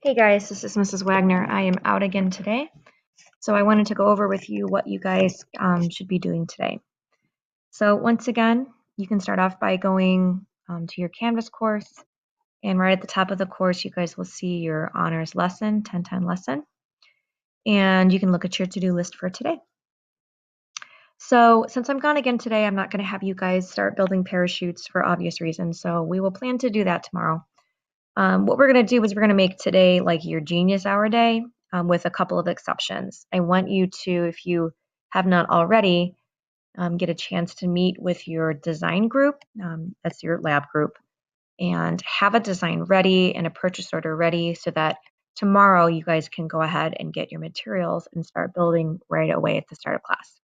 Hey guys, this is Mrs. Wagner. I am out again today, so I wanted to go over with you what you guys should be doing today. So once again, you can start off by going to your Canvas course, and right at the top of the course, you guys will see your honors lesson, 1010 lesson, and you can look at your to-do list for today. So since I'm gone again today, I'm not going to have you guys start building parachutes for obvious reasons, so we will plan to do that tomorrow. What we're going to do is we're going to make today like your Genius Hour day with a couple of exceptions. I want you to, if you have not already, get a chance to meet with your design group, that's your lab group, and have a design ready and a purchase order ready so that tomorrow you guys can go ahead and get your materials and start building right away at the start of class.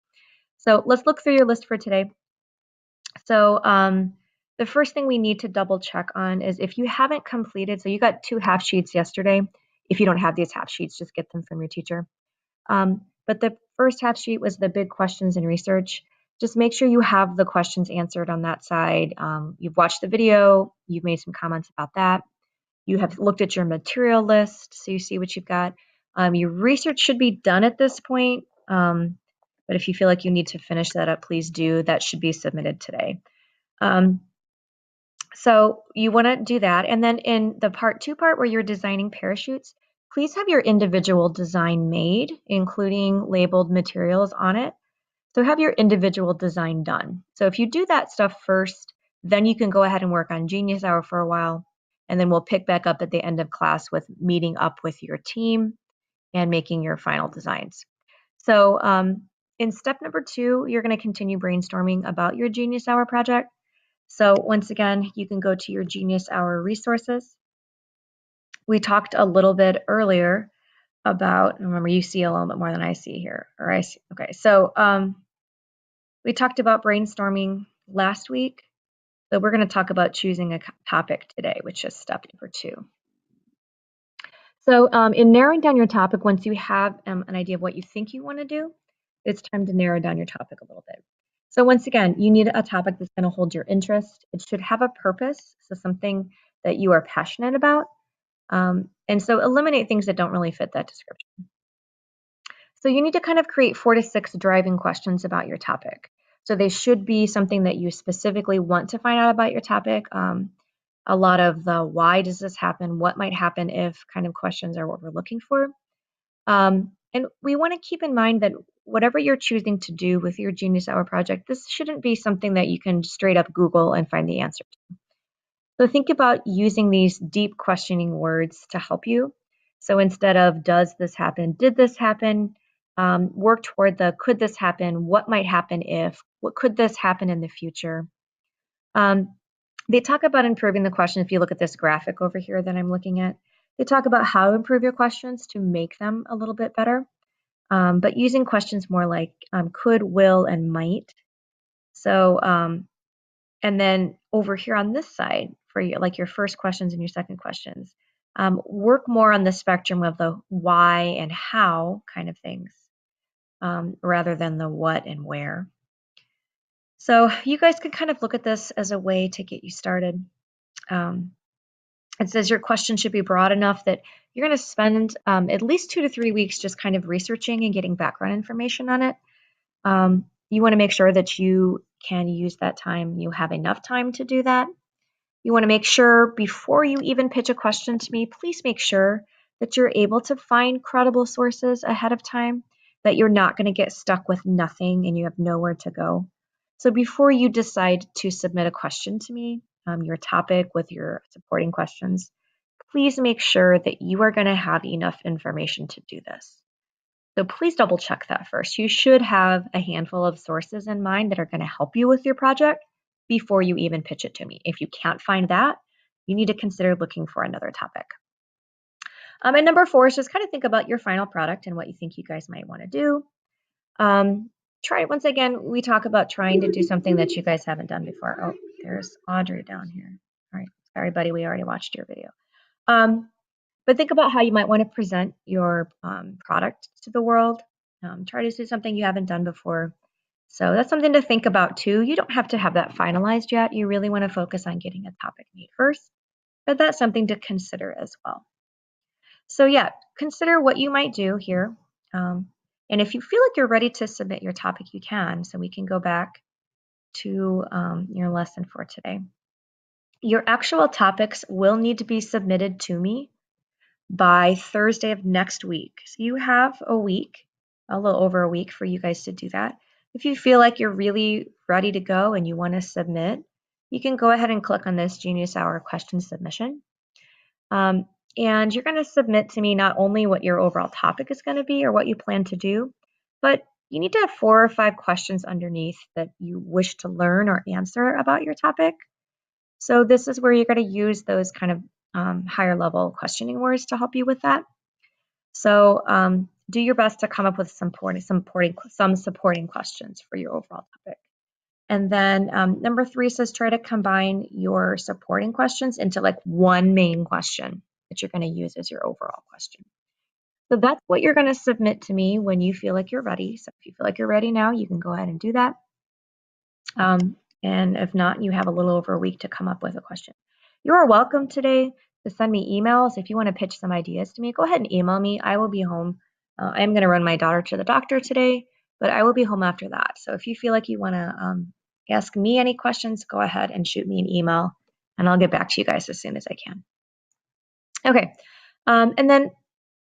So let's look through your list for today. So the first thing we need to double check on is if you haven't completed, so you got 2 half sheets yesterday. If you don't have these half sheets, just get them from your teacher. But the first half sheet was the big questions and research. Just make sure you have the questions answered on that side. You've watched the video, you've made some comments about that. You have looked at your material list, so you see what you've got. Your research should be done at this point. But if you feel like you need to finish that up, please do. That should be submitted today. So you want to do that. And then in the part 2 part where you're designing parachutes, please have your individual design made, including labeled materials on it. So have your individual design done. So if you do that stuff first, then you can go ahead and work on Genius Hour for a while. And then we'll pick back up at the end of class with meeting up with your team and making your final designs. So in step number 2, you're going to continue brainstorming about your Genius Hour project. So once again, you can go to your Genius Hour resources. We talked a little bit earlier about, remember you see a little bit more than I see here, or I see, okay. So we talked about brainstorming last week. So we're going to talk about choosing a topic today, which is step number 2. So in narrowing down your topic, once you have an idea of what you think you want to do, it's time to narrow down your topic a little bit. So once again, you need a topic that's going to hold your interest. It should have a purpose, so something that you are passionate about. And so eliminate things that don't really fit that description. So you need to kind of create 4 to 6 driving questions about your topic. So they should be something that you specifically want to find out about your topic. A lot of the why does this happen, what might happen if kind of questions are what we're looking for. And we want to keep in mind that whatever you're choosing to do with your Genius Hour project, this shouldn't be something that you can straight up Google and find the answer to. So think about using these deep questioning words to help you. So instead of does this happen, did this happen, work toward the could this happen, what might happen if, what could this happen in the future. They talk about improving the question. If you look at this graphic over here that I'm looking at, they talk about how to improve your questions to make them a little bit better, but using questions more like could, will, and might. So, and then over here on this side for your, like your first questions and your second questions, work more on the spectrum of the why and how kind of things, rather than the what and where. So you guys can kind of look at this as a way to get you started. It says your question should be broad enough that you're going to spend at least 2 to 3 weeks just kind of researching and getting background information on it. You want to make sure that you can use that time. You have enough time to do that. You want to make sure before you even pitch a question to me, please make sure that you're able to find credible sources ahead of time, that you're not going to get stuck with nothing and you have nowhere to go. So before you decide to submit a question to me, your topic with your supporting questions, please make sure that you are going to have enough information to do this. So please double check that first. You should have a handful of sources in mind that are going to help you with your project before you even pitch it to me. If you can't find that, you need to consider looking for another topic. And number 4 is just kind of think about your final product and what you think you guys might want to do. Once again, we talk about trying to do something that you guys haven't done before. Oh, there's Audrey down here. All right, sorry, buddy, we already watched your video. But think about how you might want to present your product to the world. Try to do something you haven't done before. So that's something to think about too. You don't have to have that finalized yet. You really want to focus on getting a topic made first, but that's something to consider as well. So yeah, consider what you might do here. And if you feel like you're ready to submit your topic, you can. So we can go back to your lesson for today. Your actual topics will need to be submitted to me by Thursday of next week. So you have a week, a little over a week for you guys to do that. If you feel like you're really ready to go and you want to submit, you can go ahead and click on this Genius Hour question submission. And you're going to submit to me not only what your overall topic is going to be or what you plan to do, but you need to have 4 or 5 questions underneath that you wish to learn or answer about your topic. So this is where you're going to use those kind of higher level questioning words to help you with that. So do your best to come up with some supporting questions for your overall topic. And then number 3 says try to combine your supporting questions into like one main question that you're going to use as your overall question. So that's what you're going to submit to me when you feel like you're ready. So if you feel like you're ready now, you can go ahead and do that. And if not, you have a little over a week to come up with a question. You are welcome today to send me emails. If you want to pitch some ideas to me, go ahead and email me. I will be home. I'm going to run my daughter to the doctor today, but I will be home after that. So if you feel like you want to ask me any questions, go ahead and shoot me an email, and I'll get back to you guys as soon as I can. Okay, and then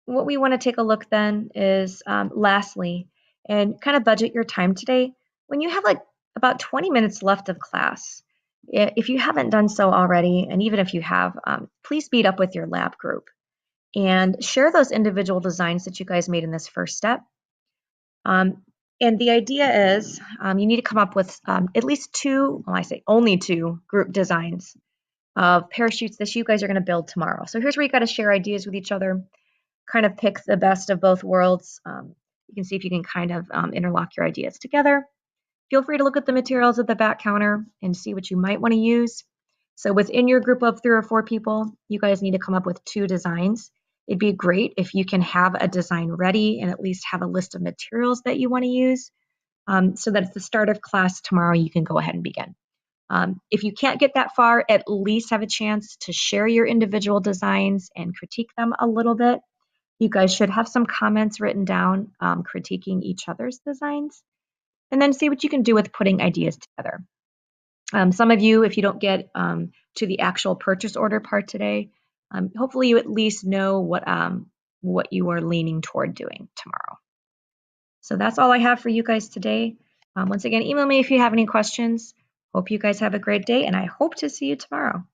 what we want to take a look then is lastly, and kind of budget your time today. When you have like about 20 minutes left of class, if you haven't done so already, and even if you have, please meet up with your lab group and share those individual designs that you guys made in this first step. And the idea is you need to come up with at least 2, well, I say only 2 group designs of parachutes that you guys are going to build tomorrow. So here's where you got to share ideas with each other, kind of pick the best of both worlds. You can see if you can kind of interlock your ideas together. Feel free to look at the materials at the back counter and see what you might want to use. So within your group of 3 or 4 people, you guys need to come up with 2 designs. It'd be great if you can have a design ready and at least have a list of materials that you want to use so that at the start of class tomorrow, you can go ahead and begin. If you can't get that far, at least have a chance to share your individual designs and critique them a little bit. You guys should have some comments written down critiquing each other's designs, and then see what you can do with putting ideas together. Some of you, if you don't get to the actual purchase order part today, hopefully you at least know what you are leaning toward doing tomorrow. So that's all I have for you guys today. Once again, email me if you have any questions. Hope you guys have a great day, and I hope to see you tomorrow.